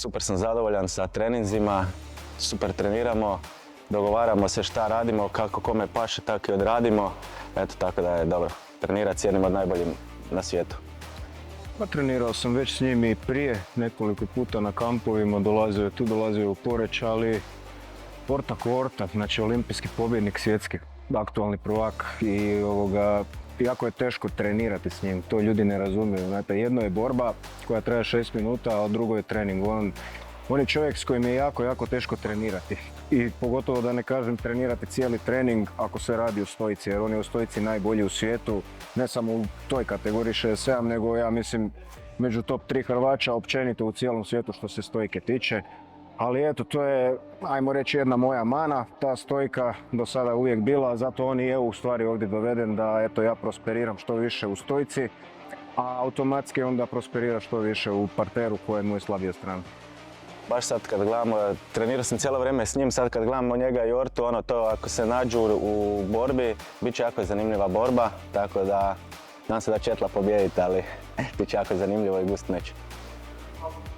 Super sam zadovoljan sa treninzima, super treniramo, dogovaramo se šta radimo, kako kome paše, tako i odradimo. Eto, tako da je dobro. Trenirati s jednim od najboljim na svijetu. Pa trenirao sam već s njim i prije, nekoliko puta na kampovima, dolazio je u Poreč, ali ortak ko ortak, znači olimpijski pobjednik, svjetski aktualni prvak i jako je teško trenirati s njim, to ljudi ne razumiju. Znate, jedno je borba koja traje 6 minuta, a drugo je trening. On je čovjek s kojim je jako teško trenirati. I pogotovo da ne kažem trenirati cijeli trening ako se radi o stojici, jer on je u stojici najbolji u svijetu, ne samo u toj kategoriji 67, nego ja mislim među top 3 Hrvača općenito u cijelom svijetu što se stojke tiče. Ali eto, to je, ajmo reći, jedna moja mana, ta stojka do sada uvijek bila, zato on i je u stvari ovdje doveden da eto, ja prosperiram što više u stojci, a automatski onda prosperira što više u parteru koja je moja slabija strana. Baš sad kad gledamo, trenirao sam cijelo vrijeme s njim, sad kad gledamo njega i Ortu, to ako se nađu u borbi, bit će jako zanimljiva borba, tako da nam se da će Etla pobijediti, ali bit će jako zanimljivo i gust meč.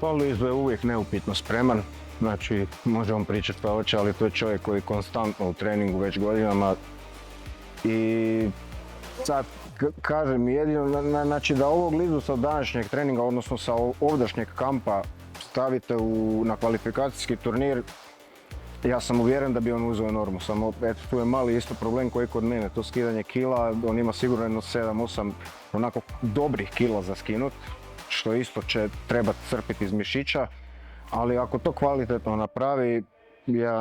Pa Lizo je uvijek neupitno spreman, znači može on pričati što hoće, ali to je čovjek koji je konstantno u treningu već godinama i sad kažem jedino, znači da ovog Lizu sa današnjeg treninga, odnosno sa ovdašnjeg kampa stavite na kvalifikacijski turnir, ja sam uvjeren da bi on uzeo normu, samo eto tu je mali isto problem koji kod mene, to skidanje kila, on ima sigurno jedno 7-8 onako dobrih kila za skinut, što isto će trebati crpiti iz mišića, ali ako to kvalitetno napravi,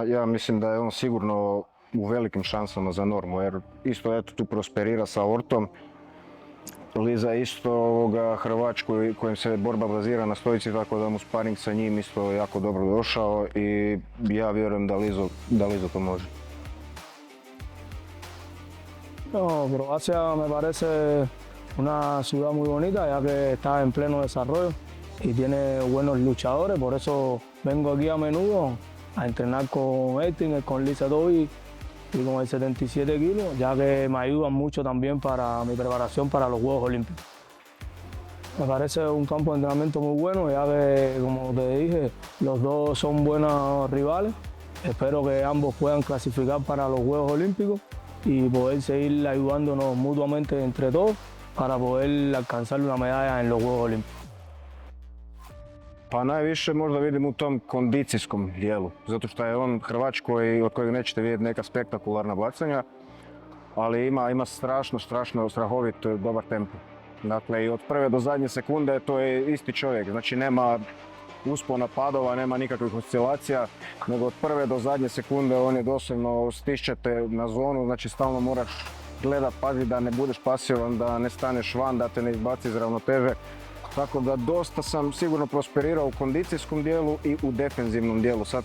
ja mislim da je on sigurno u velikim šansama za normu, jer isto eto tu prosperira sa Ortom. Liza je isto Hrvač kojem se borba bazira na stojici, tako da mu sparing sa njim isto jako dobro došao i ja vjerujem da Lizo to može. No, Croacia me parece una ciudad muy bonita, ya que está en pleno desarrollo y tiene buenos luchadores, por eso vengo aquí a menudo a entrenar con Ettinger, con Lisa Tobi y con el 77 kilos, ya que me ayudan mucho también para mi preparación para los Juegos Olímpicos. Me parece un campo de entrenamiento muy bueno, ya que, como te dije, los dos son buenos rivales. Espero que ambos puedan clasificar para los Juegos Olímpicos y poder seguir ayudándonos mutuamente entre todos para poder alcanzar una medalla en los Juegos Olímpicos. Pa najviše možda vidim u tom kondicijskom dijelu, zato što je on Hrvač od kojeg nećete vidjeti neka spektakularna bacanja, ali ima strahovit dobar tempo. Dakle, i od prve do zadnje sekunde to je isti čovjek, znači nema uspona padova, nema nikakvih oscilacija, nego od prve do zadnje sekunde on je doslovno stišćete na zonu, znači stalno moraš gledat, paziti da ne budeš pasivan, da ne staneš van, da te ne izbaci iz ravnoteže. Tako da dosta sam sigurno prosperirao u kondicijskom dijelu i u defenzivnom dijelu. Sad,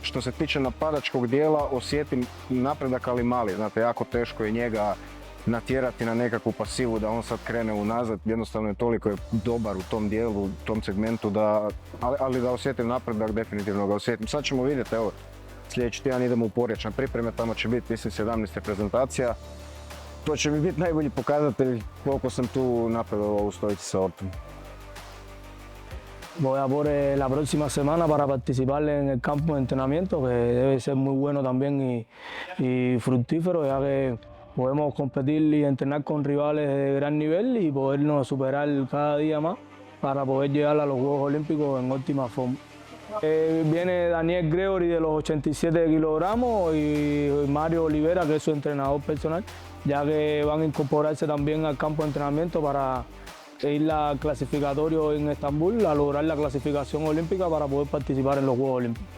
što se tiče napadačkog dijela, osjetim napredak, ali mali. Znate, jako teško je njega natjerati na nekakvu pasivu da on sad krene unazad. Jednostavno je toliko dobar u tom dijelu, u tom segmentu, ali da osjetim napredak, definitivno ga osjetim. Sad ćemo vidjeti, evo, sljedeći tjedan idemo u Poreč na pripreme, tamo će biti, mislim, 17. prezentacija. To će mi biti najbolji pokazatelj koliko sam tu napredovao u stojici sa Ortom. Voy a por la próxima semana para participar en el campo de entrenamiento, que debe ser muy bueno también y fructífero, ya que podemos competir y entrenar con rivales de gran nivel y podernos superar cada día más para poder llegar a los Juegos Olímpicos en óptima forma. Viene Daniel Gregory de los 87 kilogramos y Mario Olivera, que es su entrenador personal, ya que van a incorporarse también al campo de entrenamiento para ir al clasificatorio en Estambul, a lograr la clasificación olímpica para poder participar en los Juegos Olímpicos.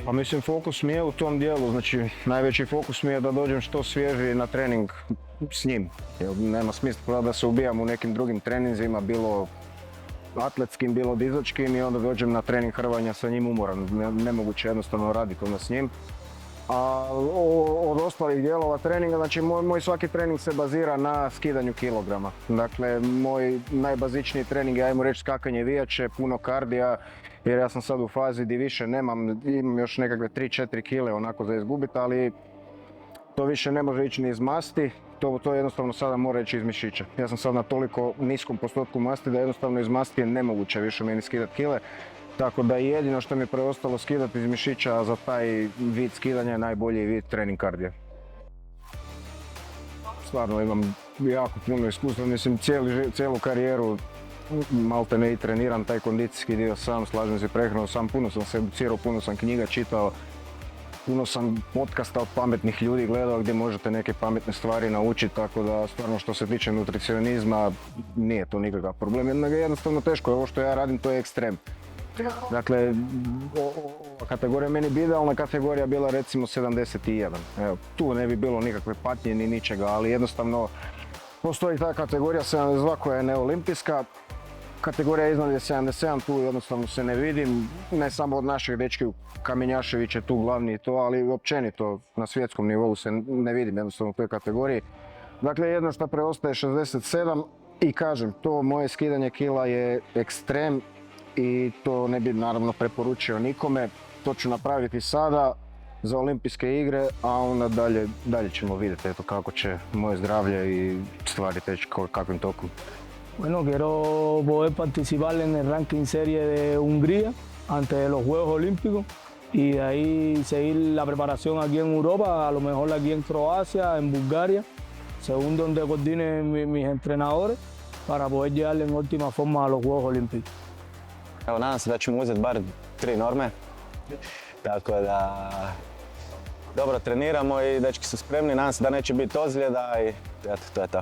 Pa mislim, fokus mi je u tom dijelu, znači najveći fokus mi je da dođem što svježiji na trening s njim. Jer nema smisla da se ubijam u nekim drugim treninzima, bilo atletskim, bilo dizačkim, i onda dođem na trening hrvanja sa njim umoran. Nemoguće jednostavno raditi onda s njim. A od ostalih dijelova treninga, znači moj svaki trening se bazira na skidanju kilograma. Dakle, moj najbazičniji trening je, ajmo reći, skakanje vijače, puno kardija, jer ja sam sad u fazi di više imam još nekakve 3-4 kile onako za izgubiti, ali to više ne može ići ni iz masti, to jednostavno sada mora ići iz mišića. Ja sam sad na toliko niskom postotku masti da jednostavno iz masti je nemoguće više meni skidati kile. Tako da jedino što mi je preostalo skidati iz mišića za taj vid skidanja je najbolji vid trening kardija. Stvarno imam jako puno iskustva, mislim cijelu karijeru malte ne i treniram taj kondicijski dio sam, slažem se prehranom sam, puno sam se educirao, puno sam knjiga čitao, puno sam podcasta od pametnih ljudi gledao gdje možete neke pametne stvari naučiti, tako da stvarno što se tiče nutricionizma nije to nikakav problem, jednostavno teško je, ovo što ja radim to je ekstrem. Dakle, ova kategorija meni bi idealna kategorija bila recimo 71. Evo, tu ne bi bilo nikakve patnje ni ničega, ali jednostavno postoji ta kategorija 72 koja je neolimpijska. Kategorija iznad je 77, tu jednostavno se ne vidim, ne samo od naših dečki, Kamenjašević je tu glavni i to, ali općenito na svjetskom nivou se ne vidim jednostavno u toj kategoriji. Dakle, jedno što preostaje 67 i kažem, to moje skidanje kila je ekstrem i to ne bi naravno preporučio nikome. To ću napraviti sada za olimpijske igre, a onda dalje ćemo vidjeti eto, kako će moje zdravlje i stvari teći kakvim tokom. Bueno, quiero poder participar en el ranking serie de Hungría ante los Juegos Olímpicos y de ahí seguir la preparación aquí en Europa, a lo mejor aquí en Croacia, en Bulgaria, según donde coordinen mis entrenadores, para poder llegar en óptima forma a los Juegos Olímpicos. Evo, nadam se da ćemo uzeti bar 3 norme, tako da dobro treniramo i dečki su spremni, nadam se da neće biti ozljeda i eto, to je to.